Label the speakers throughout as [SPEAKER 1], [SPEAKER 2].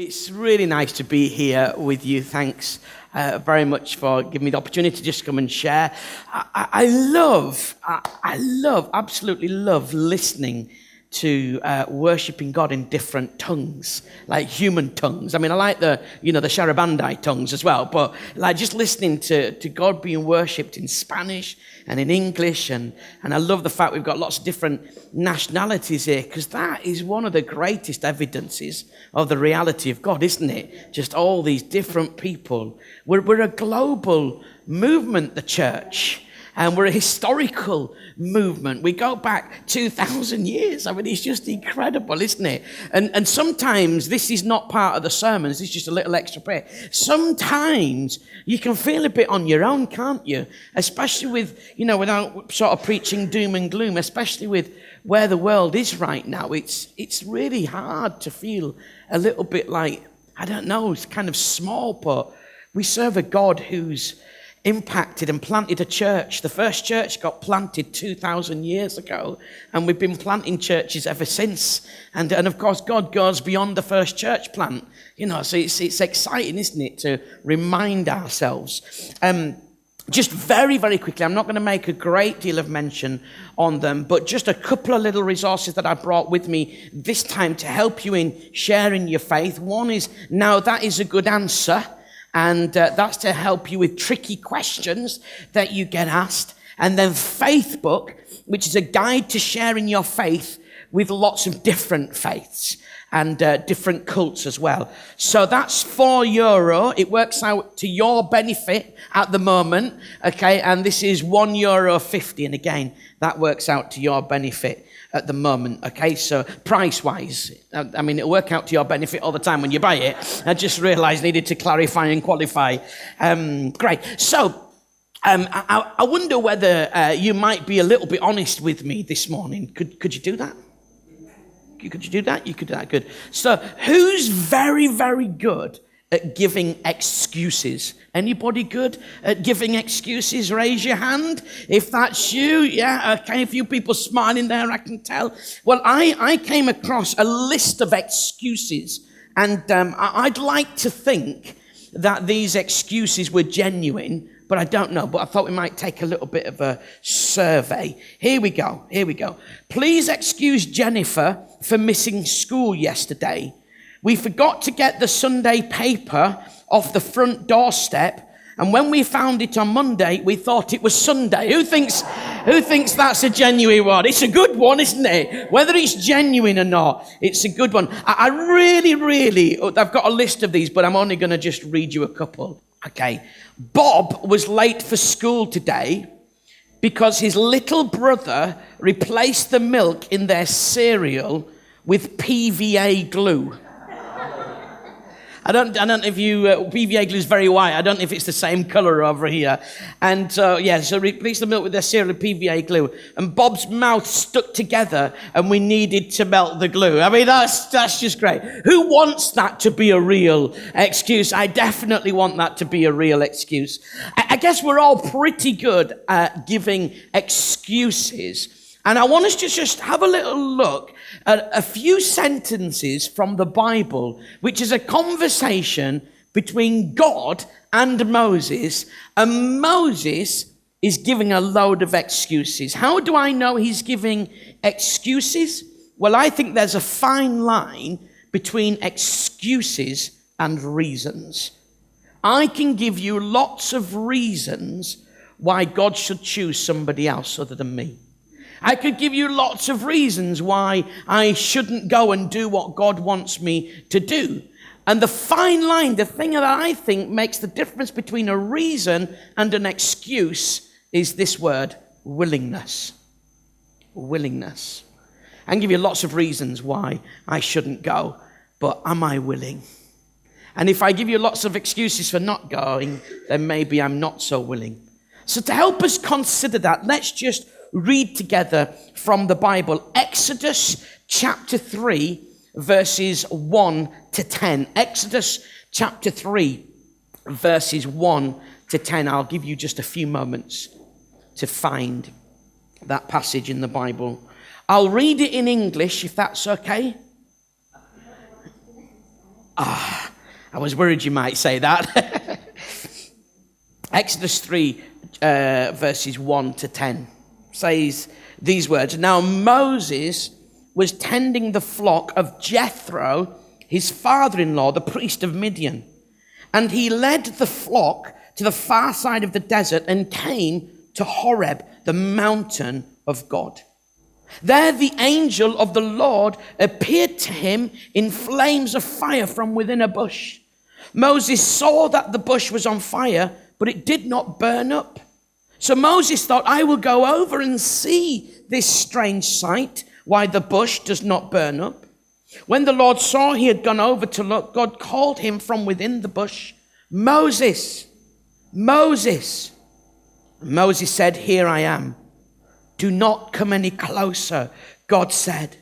[SPEAKER 1] It's really nice to be here with you. Thanks very much for giving me the opportunity to just come and share. I absolutely love listening to worshiping God in different tongues, like human tongues. I mean, I like the Charabandai tongues as well, but like just listening to God being worshipped in Spanish and in English, and I love the fact we've got lots of different nationalities here, because that is one of the greatest evidences of the reality of God, isn't it? Just all these different people. We're a global movement, the church. And we're a historical movement. We go back 2,000 years. I mean, it's just incredible, isn't it? And sometimes this is not part of the sermons. It's just a little extra prayer. Sometimes you can feel a bit on your own, can't you? Especially with, without sort of preaching doom and gloom, especially with where the world is right now. It's really hard to feel a little bit like, I don't know, it's kind of small, but we serve a God who's impacted and planted a church. The first church got planted 2,000 years ago, and we've been planting churches ever since. And of course, God goes beyond the first church plant. So it's exciting, isn't it, to remind ourselves. Just very, very quickly, I'm not going to make a great deal of mention on them, but just a couple of little resources that I brought with me this time to help you in sharing your faith. One is, Now That Is a Good Answer. And that's to help you with tricky questions that you get asked. And then Faith Book, which is a guide to sharing your faith with lots of different faiths and different cults as well. So that's €4. It works out to your benefit at the moment, okay? And this is €1.50. And again, that works out to your benefit at the moment, okay? So price-wise, I mean, it'll work out to your benefit all the time when you buy it. I just realised I needed to clarify and qualify. Great. So I wonder whether you might be a little bit honest with me this morning. Could you do that? Could you do that? You could do that. Good. So who's very, very good at giving excuses? Anybody good at giving excuses? Raise your hand if that's you. Yeah, okay, a few people smiling there, I can tell. Well, I came across a list of excuses, and I'd like to think that these excuses were genuine, but I don't know. But I thought we might take a little bit of a survey. Here we go. Please excuse Jennifer for missing school yesterday. We forgot to get the Sunday paper off the front doorstep, and when we found it on Monday, we thought it was Sunday. Who thinks that's a genuine one? It's a good one, isn't it? Whether it's genuine or not, it's a good one. I really, I've got a list of these, but I'm only going to just read you a couple. Okay. Bob was late for school today because his little brother replaced the milk in their cereal with PVA glue. I don't know if PVA glue is very white. I don't know if it's the same color over here. And so replace the milk with their cereal with PVA glue. And Bob's mouth stuck together, and we needed to melt the glue. I mean, that's just great. Who wants that to be a real excuse? I definitely want that to be a real excuse. I guess we're all pretty good at giving excuses. And I want us to just have a little look at a few sentences from the Bible, which is a conversation between God and Moses is giving a load of excuses. How do I know he's giving excuses? Well, I think there's a fine line between excuses and reasons. I can give you lots of reasons why God should choose somebody else other than me. I could give you lots of reasons why I shouldn't go and do what God wants me to do. And the fine line, the thing that I think makes the difference between a reason and an excuse is this word, willingness. Willingness. I can give you lots of reasons why I shouldn't go, but am I willing? And if I give you lots of excuses for not going, then maybe I'm not so willing. So to help us consider that, let's just read together from the Bible. Exodus chapter 3, verses 1 to 10. Exodus chapter 3, verses 1 to 10. I'll give you just a few moments to find that passage in the Bible. I'll read it in English, if that's okay. I was worried you might say that. Exodus 3, verses 1 to 10 says these words. Now Moses was tending the flock of Jethro, his father-in-law, the priest of Midian. And he led the flock to the far side of the desert and came to Horeb, the mountain of God. There the angel of the Lord appeared to him in flames of fire from within a bush. Moses saw that the bush was on fire, but it did not burn up. So Moses thought, I will go over and see this strange sight, why the bush does not burn up. When the Lord saw he had gone over to look, God called him from within the bush, Moses, Moses. And Moses said, here I am. Do not come any closer, God said.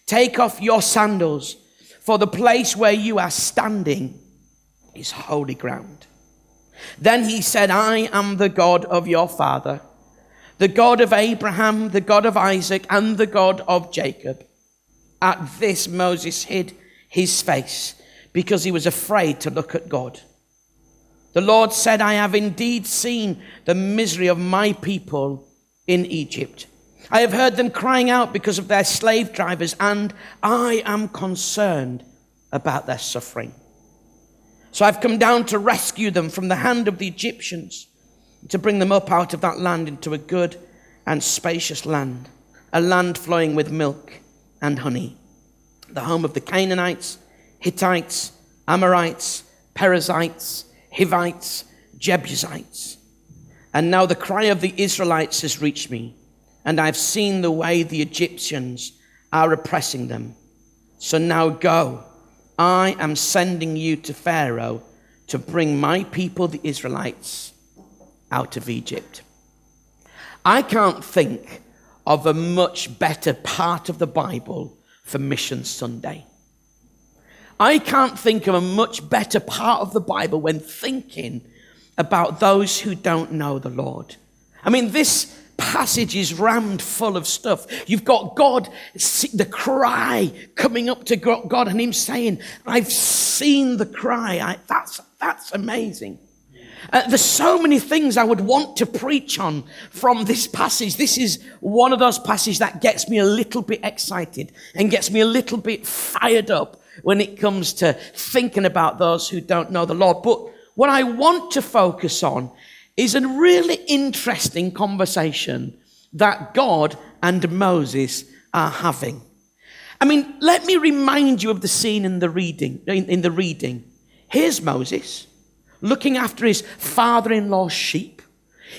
[SPEAKER 1] Take off your sandals, for the place where you are standing is holy ground. Then he said, I am the God of your father, the God of Abraham, the God of Isaac, and the God of Jacob. At this Moses hid his face because he was afraid to look at God. The Lord said, I have indeed seen the misery of my people in Egypt. I have heard them crying out because of their slave drivers, and I am concerned about their suffering. So I've come down to rescue them from the hand of the Egyptians, to bring them up out of that land into a good and spacious land, a land flowing with milk and honey, the home of the Canaanites, Hittites, Amorites, Perizzites, Hivites, Jebusites. And now the cry of the Israelites has reached me, and I've seen the way the Egyptians are oppressing them. So now go. I am sending you to Pharaoh to bring my people, the Israelites, out of Egypt. I can't think of a much better part of the Bible for Mission Sunday. I can't think of a much better part of the Bible when thinking about those who don't know the Lord. I mean, this passage is rammed full of stuff. You've got God, the cry coming up to God and him saying, I've seen the cry. That's amazing. There's so many things I would want to preach on from this passage. This is one of those passages that gets me a little bit excited and gets me a little bit fired up when it comes to thinking about those who don't know the Lord. But what I want to focus on is a really interesting conversation that God and Moses are having. I mean, let me remind you of the scene in the reading. Here's Moses looking after his father-in-law's sheep.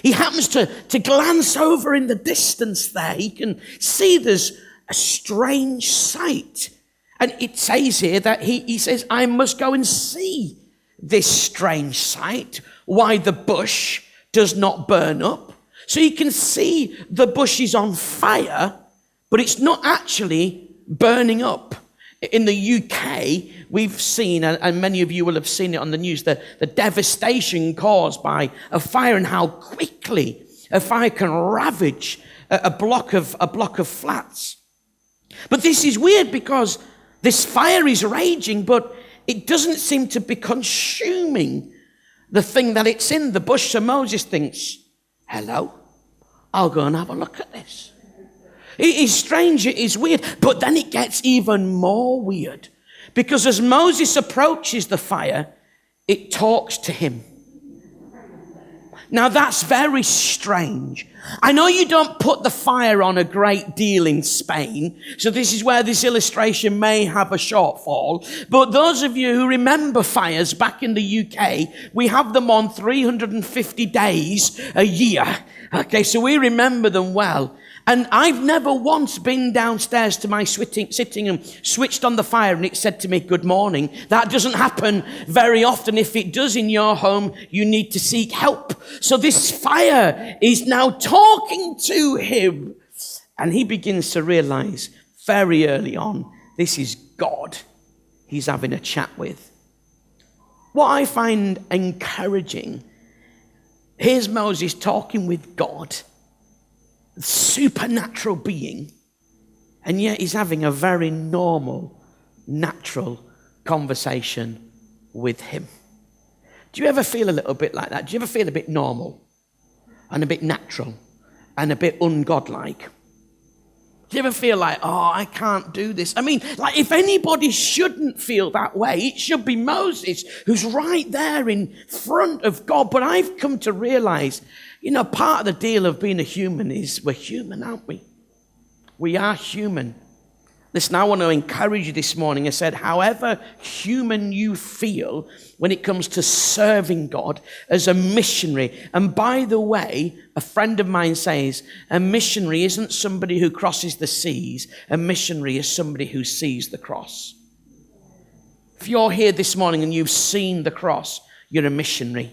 [SPEAKER 1] He happens to glance over in the distance there. He can see there's a strange sight. And it says here that he says, I must go and see this strange sight, why the bush does not burn up. So you can see the bush is on fire, but it's not actually burning up. In the UK, we've seen, and many of you will have seen it on the news, the devastation caused by a fire and how quickly a fire can ravage a block of flats. But this is weird because this fire is raging, but it doesn't seem to be consuming the thing that it's in, the bush. So Moses thinks, hello, I'll go and have a look at this. It is strange, it is weird, but then it gets even more weird because as Moses approaches the fire, it talks to him. Now that's very strange. I know you don't put the fire on a great deal in Spain, so this is where this illustration may have a shortfall. But those of you who remember fires back in the UK, we have them on 350 days a year. Okay, so we remember them well. And I've never once been downstairs to my sitting room, switched on the fire, and it said to me, good morning. That doesn't happen very often. If it does in your home, you need to seek help. So this fire is now talking to him. And he begins to realize very early on, this is God he's having a chat with. What I find encouraging, here's Moses talking with God, supernatural being, and yet he's having a very normal, natural conversation with him. Do you ever feel a little bit like that? Do you ever feel a bit normal and a bit natural and a bit ungodlike? Do you ever feel like, oh, I can't do this? I mean, like if anybody shouldn't feel that way, it should be Moses, who's right there in front of God. But I've come to realize, part of the deal of being a human is we're human, aren't we? We are human. Listen, I want to encourage you this morning. I said, however human you feel when it comes to serving God as a missionary. And by the way, a friend of mine says, a missionary isn't somebody who crosses the seas. A missionary is somebody who sees the cross. If you're here this morning and you've seen the cross, you're a missionary.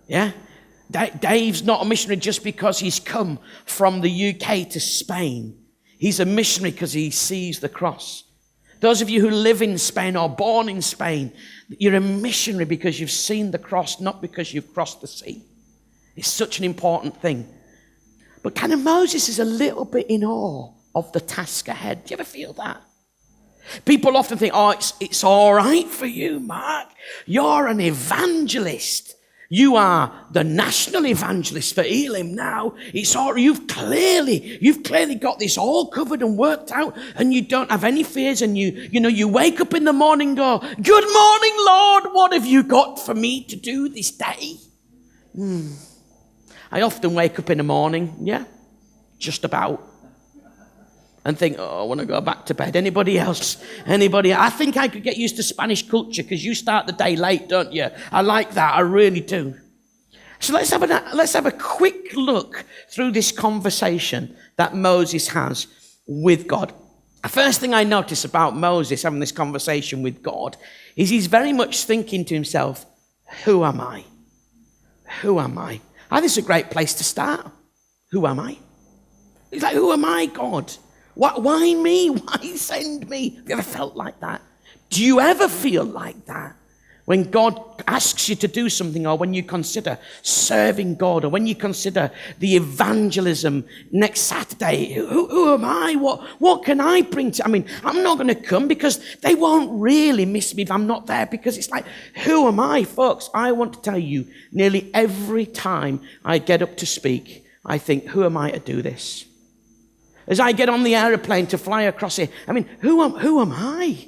[SPEAKER 1] Yeah? Dave's not a missionary just because he's come from the UK to Spain. He's a missionary because he sees the cross. Those of you who live in Spain or born in Spain, you're a missionary because you've seen the cross, not because you've crossed the sea. It's such an important thing. But kind of Moses is a little bit in awe of the task ahead. Do you ever feel that? People often think, oh, it's all right for you, Mark. You're an evangelist. You are the national evangelist for Elim now. It's all, you've clearly got this all covered and worked out, and you don't have any fears, and you wake up in the morning and go, good morning, Lord, what have you got for me to do this day? I often wake up in the morning, just about, and think, oh, I want to go back to bed. Anybody else? I think I could get used to Spanish culture because you start the day late, don't you? I like that. I really do. So let's have a quick look through this conversation that Moses has with God. The first thing I notice about Moses having this conversation with God is he's very much thinking to himself, who am I? Who am I? I think it's a great place to start. Who am I? He's like, who am I, God? Why me? Why send me? Have you ever felt like that? Do you ever feel like that? When God asks you to do something, or when you consider serving God, or when you consider the evangelism next Saturday, who am I? What can I bring to? I mean, I'm not going to come because they won't really miss me if I'm not there, because it's like, who am I? Folks, I want to tell you, nearly every time I get up to speak, I think, who am I to do this? As I get on the aeroplane to fly across here, I mean, who am I?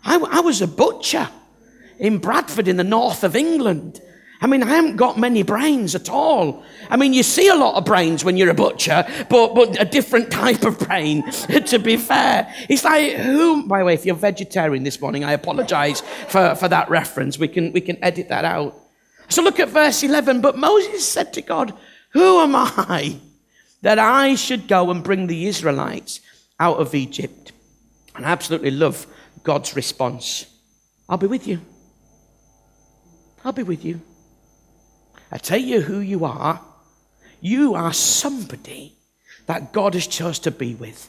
[SPEAKER 1] I was a butcher in Bradford in the north of England. I mean, I haven't got many brains at all. I mean, you see a lot of brains when you're a butcher, but a different type of brain, to be fair. It's like, by the way, if you're vegetarian this morning, I apologize for that reference. We can edit that out. So look at verse 11. But Moses said to God, who am I that I should go and bring the Israelites out of Egypt? And I absolutely love God's response. I'll be with you. I'll be with you. I tell you who you are. You are somebody that God has chose to be with.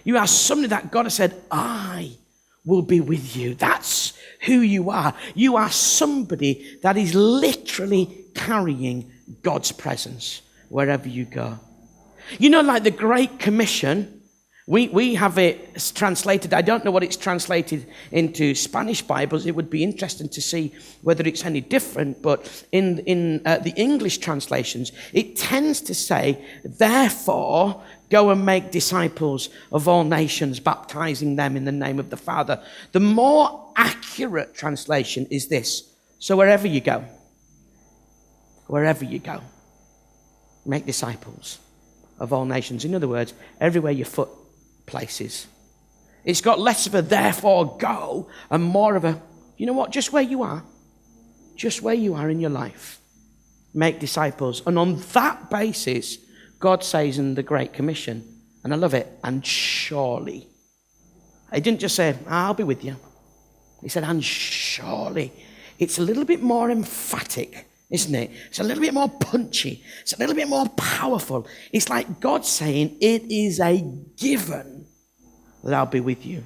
[SPEAKER 1] You are somebody that God has said, I will be with you. That's who you are. You are somebody that is literally carrying God's presence wherever you go. You know, like the Great Commission, we have it translated. I don't know what it's translated into Spanish Bibles. It would be interesting to see whether it's any different. But in the English translations, it tends to say, therefore, go and make disciples of all nations, baptizing them in the name of the Father. The more accurate translation is this. So wherever you go, make disciples of all nations. In other words, everywhere your foot places. It's got less of a therefore go and more of a, you know what, just where you are in your life, make disciples. And on that basis, God says in the Great Commission, and I love it, and surely. He didn't just say, I'll be with you. He said, and surely. It's a little bit more emphatic, isn't it? It's a little bit more punchy. It's a little bit more powerful. It's like God saying, it is a given that I'll be with you.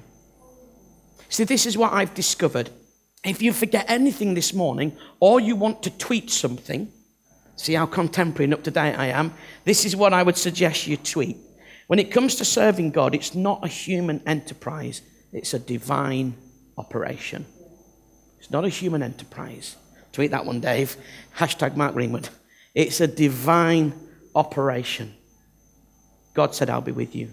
[SPEAKER 1] See, this is what I've discovered. If you forget anything this morning, or you want to tweet something, see how contemporary and up to date I am, this is what I would suggest you tweet. When it comes to serving God, it's not a human enterprise. It's a divine operation. It's not a human enterprise. Tweet that one, Dave. Hashtag Mark Greenwood. It's a divine operation. God said, I'll be with you.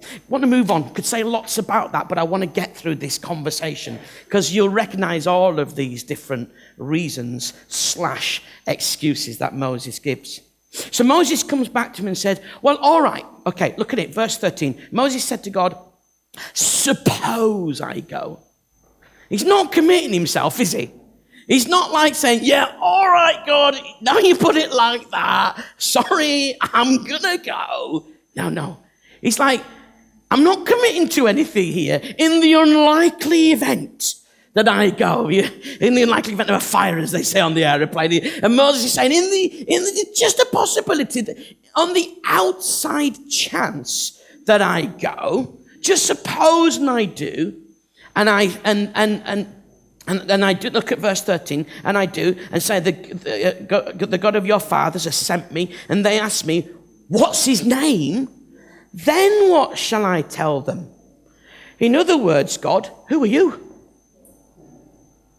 [SPEAKER 1] I want to move on. Could say lots about that, but I want to get through this conversation because you'll recognize all of these different reasons / excuses that Moses gives. So Moses comes back to him and said, well, all right. Okay, look at it. Verse 13. Moses said to God, suppose I go. He's not committing himself, is he? He's not like saying, yeah, all right, God, now you put it like that. Sorry, I'm going to go. No. He's like, I'm not committing to anything here. In the unlikely event that I go, in the unlikely event of a fire, as they say on the aeroplane. And Moses is saying, in the just a possibility, that on the outside chance that I go, just suppose and I do, and I do, look at verse 13, and I do, and say, the God of your fathers has sent me, and they ask me, what's his name? Then what shall I tell them? In other words, God, who are you?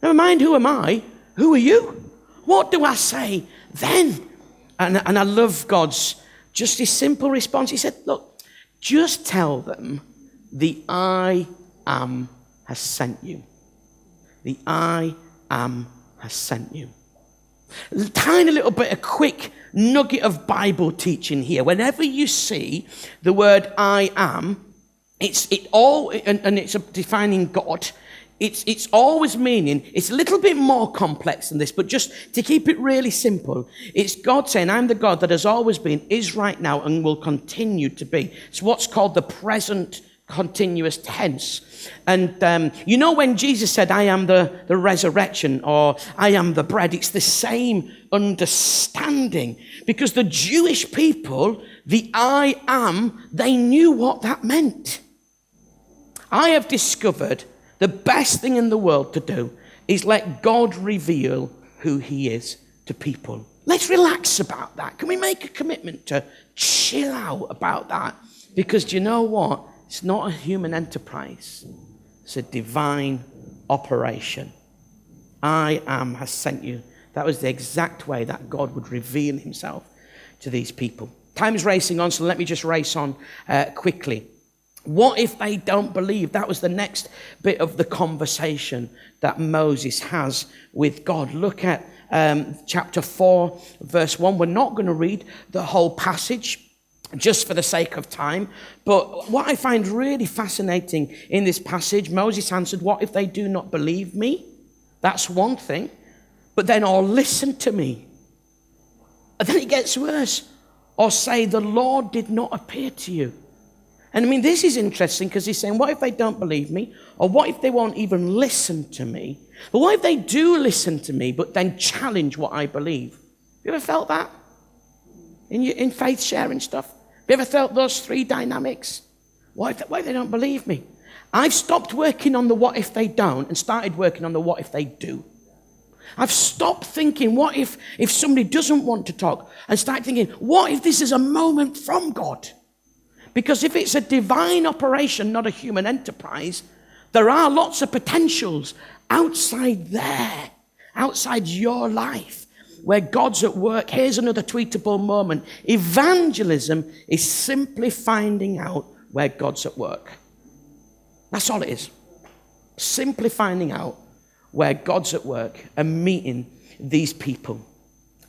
[SPEAKER 1] Never mind who am I, who are you? What do I say then? And I love God's just his simple response. He said, look, just tell them the I am has sent you. The I am has sent you. Tiny little bit, a quick nugget of Bible teaching here. Whenever you see the word I am, it's defining God. It's always meaning, it's a little bit more complex than this, but just to keep it really simple, it's God saying, I'm the God that has always been, is right now, and will continue to be. It's what's called the present continuous tense. And when Jesus said, I am the resurrection, or I am the bread, it's the same understanding. Because the Jewish people, the I am, they knew what that meant. I have discovered the best thing in the world to do is let God reveal who he is to people. Let's relax about that. Can we make a commitment to chill out about that? Because do you know what? It's not a human enterprise. It's a divine operation. I am has sent you. That was the exact way that God would reveal himself to these people. Time's racing on, so let me just race on quickly. What if they don't believe? That was the next bit of the conversation that Moses has with God. Look at chapter 4, verse 1. We're not going to read the whole passage just for the sake of time. But what I find really fascinating in this passage, Moses answered, what if they do not believe me? That's one thing. But then, or listen to me. And then it gets worse. Or say, the Lord did not appear to you. And I mean, this is interesting because he's saying, what if they don't believe me? Or what if they won't even listen to me? But what if they do listen to me, but then challenge what I believe? Have you ever felt that? In faith sharing stuff? Have you ever felt those three dynamics? What if they don't believe me? I've stopped working on the what if they don't and started working on the what if they do. I've stopped thinking, what if somebody doesn't want to talk? And start thinking, what if this is a moment from God? Because if it's a divine operation, not a human enterprise, there are lots of potentials outside there, outside your life, where God's at work. Here's another tweetable moment. Evangelism is simply finding out where God's at work. That's all it is. Simply finding out where God's at work and meeting these people.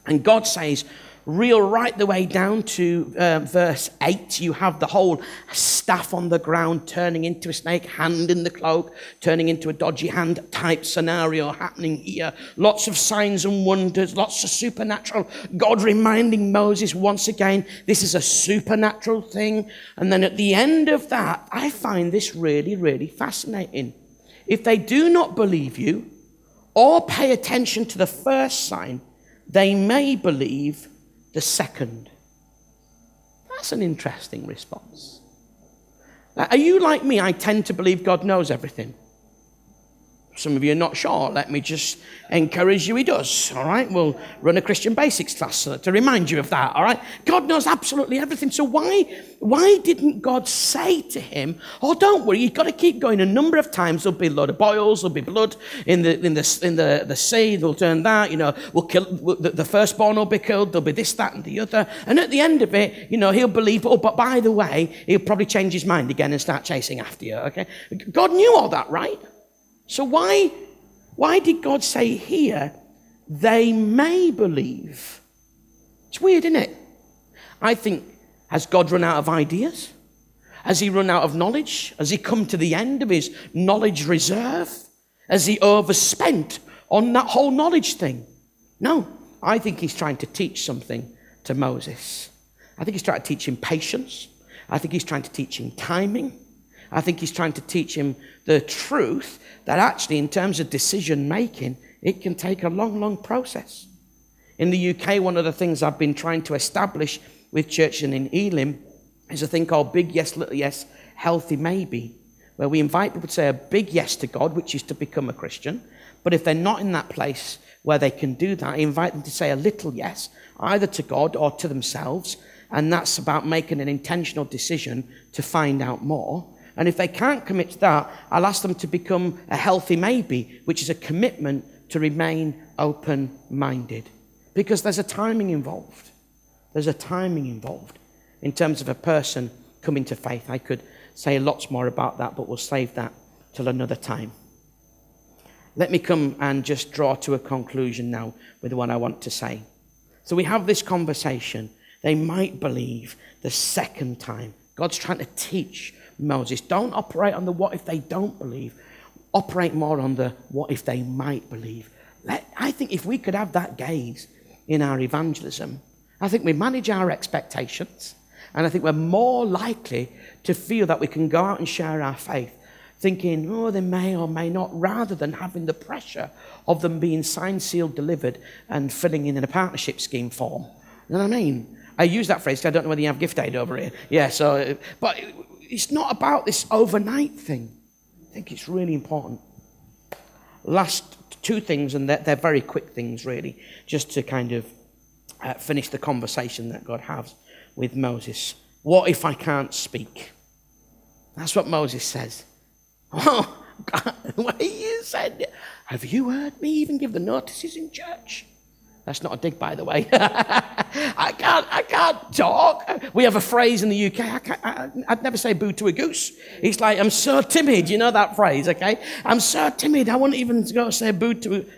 [SPEAKER 1] And God says, reel right the way down to verse 8, you have the whole staff on the ground turning into a snake, hand in the cloak, turning into a dodgy hand type scenario happening here. Lots of signs and wonders, lots of supernatural. God reminding Moses once again, this is a supernatural thing. And then at the end of that, I find this really, really fascinating. If they do not believe you or pay attention to the first sign, they may believe the second. That's an interesting response. Are you like me? I tend to believe God knows everything. Some of you are not sure. Let me just encourage you, he does. All right, we'll run a Christian basics class to remind you of that. All right, God knows absolutely everything. So why didn't God say to him, "Oh, don't worry, you've got to keep going"? A number of times there'll be a load of boils, there'll be blood in the sea. They'll turn that. We'll kill the firstborn. Will be killed. There'll be this, that, and the other. And at the end of it, he'll believe. Oh, but by the way, he'll probably change his mind again and start chasing after you. Okay, God knew all that, right? So why did God say here, they may believe? It's weird, isn't it? I think, has God run out of ideas? Has he run out of knowledge? Has he come to the end of his knowledge reserve? Has he overspent on that whole knowledge thing? No, I think he's trying to teach something to Moses. I think he's trying to teach him patience. I think he's trying to teach him timing. I think he's trying to teach him the truth that actually, in terms of decision making, it can take a long, long process. In the UK, one of the things I've been trying to establish with church and in Elim is a thing called big yes, little yes, healthy maybe, where we invite people to say a big yes to God, which is to become a Christian. But if they're not in that place where they can do that, I invite them to say a little yes, either to God or to themselves. And that's about making an intentional decision to find out more. And if they can't commit to that, I'll ask them to become a healthy maybe, which is a commitment to remain open-minded. Because there's a timing involved. There's a timing involved in terms of a person coming to faith. I could say lots more about that, but we'll save that till another time. Let me come and just draw to a conclusion now with what I want to say. So we have this conversation. They might believe the second time. God's trying to teach Moses, don't operate on the what if they don't believe. Operate more on the what if they might believe. I think if we could have that gaze in our evangelism, I think we manage our expectations, and I think we're more likely to feel that we can go out and share our faith, thinking, oh, they may or may not, rather than having the pressure of them being signed, sealed, delivered, and filling in a partnership scheme form. You know what I mean? I use that phrase because I don't know whether you have gift aid over here. Yeah, so, but it's not about this overnight thing. I think it's really important. Last two things, and they're very quick things, really, just to kind of finish the conversation that God has with Moses. What if I can't speak? That's what Moses says. Oh, God, what you said. Have you heard me even give the notices in church? That's not a dig, by the way. I can't talk. We have a phrase in the UK. I'd never say boo to a goose. It's like, I'm so timid. You know that phrase, okay? I'm so timid. I wouldn't even go say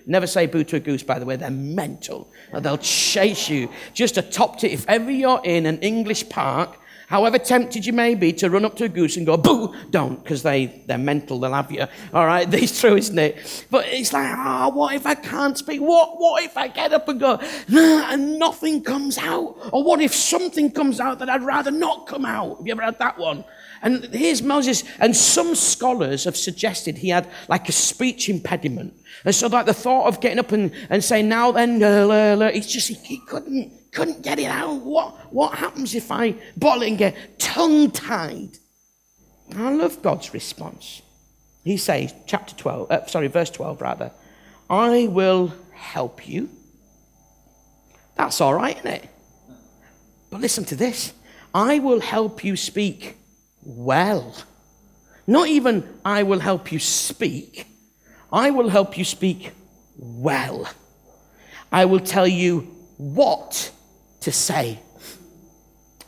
[SPEAKER 1] never say boo to a goose, by the way. They're mental. They'll chase you. Just a top tip. If ever you're in an English park, however tempted you may be to run up to a goose and go, boo, don't, because they're mental, they'll have you. All right, it's true, isn't it? But it's like, what if I can't speak? What if I get up and go, nah, and nothing comes out? Or what if something comes out that I'd rather not come out? Have you ever had that one? And here's Moses, and some scholars have suggested he had like a speech impediment. And so like the thought of getting up and saying, now then, it's just, he couldn't get it out. What happens if I bottle it and get tongue-tied? I love God's response. He says, verse 12 rather, I will help you. That's all right, isn't it? But listen to this. I will help you speak well. Not even I will help you speak. I will help you speak well. I will tell you what to say.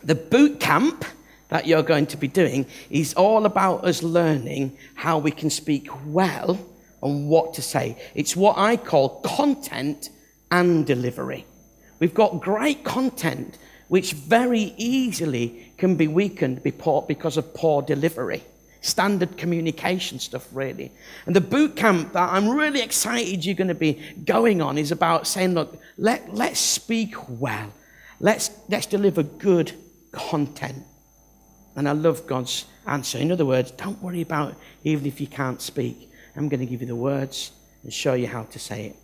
[SPEAKER 1] The boot camp that you're going to be doing is all about us learning how we can speak well and what to say. It's what I call content and delivery. We've got great content which very easily can be weakened because of poor delivery. Standard communication stuff, really. And the boot camp that I'm really excited you're going to be going on is about saying, look, let's speak well. Let's deliver good content. And I love God's answer. In other words, don't worry about even if you can't speak. I'm going to give you the words and show you how to say it.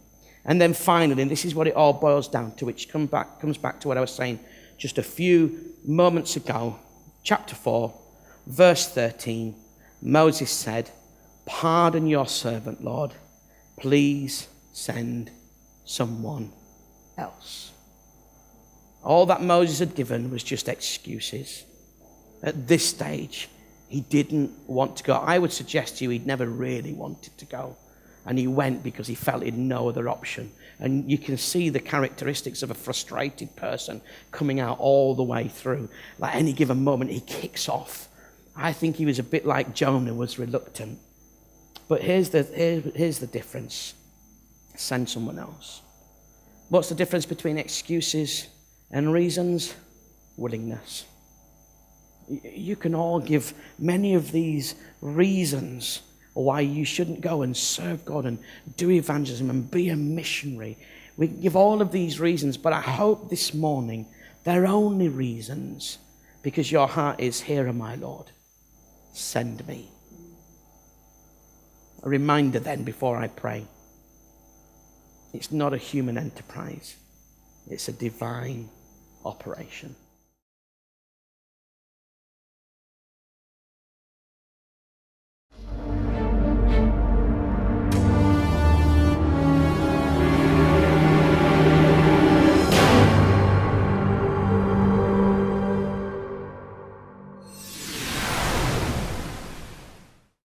[SPEAKER 1] And then finally, and this is what it all boils down to, which comes back to what I was saying just a few moments ago. Chapter 4, verse 13. Moses said, pardon your servant, Lord, please send someone else. All that Moses had given was just excuses. At this stage, he didn't want to go. I would suggest to you he'd never really wanted to go. And he went because he felt he had no other option. And you can see the characteristics of a frustrated person coming out all the way through. Like any given moment, he kicks off. I think he was a bit like Jonah was reluctant. But here's the difference. Send someone else. What's the difference between excuses and reasons? Willingness. You can all give many of these reasons why you shouldn't go and serve God and do evangelism and be a missionary. We can give all of these reasons, but I hope this morning they're only reasons because your heart is, here am I, Lord. Send me. A reminder then before I pray. It's not a human enterprise. It's a divine operation.